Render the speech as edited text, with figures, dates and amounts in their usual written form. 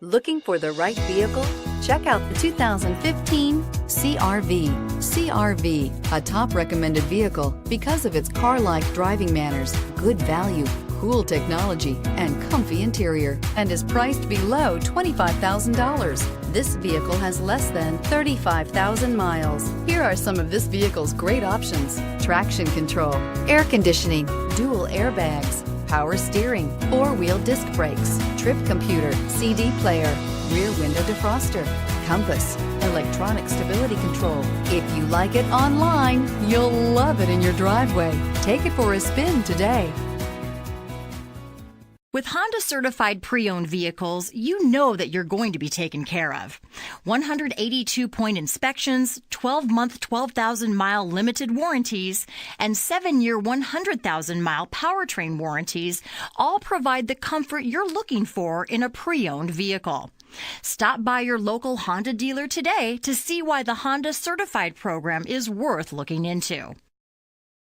Looking for the right vehicle? Check out the 2015 CR-V. CR-V, a top recommended vehicle because of its car-like driving manners, good value, cool technology, and comfy interior, and is priced below $25,000. This vehicle has less than 35,000 miles. Here are some of this vehicle's great options: traction control, air conditioning, dual airbags, power steering, four-wheel disc brakes, trip computer, CD player, rear window defroster, compass, electronic stability control. If you like it online, you'll love it in your driveway. Take it for a spin today. With Honda certified pre-owned vehicles, you know that you're going to be taken care of. 182-point inspections, 12-month, 12,000-mile limited warranties, and 7-year, 100,000-mile powertrain warranties all provide the comfort you're looking for in a pre-owned vehicle. Stop by your local Honda dealer today to see why the Honda certified program is worth looking into.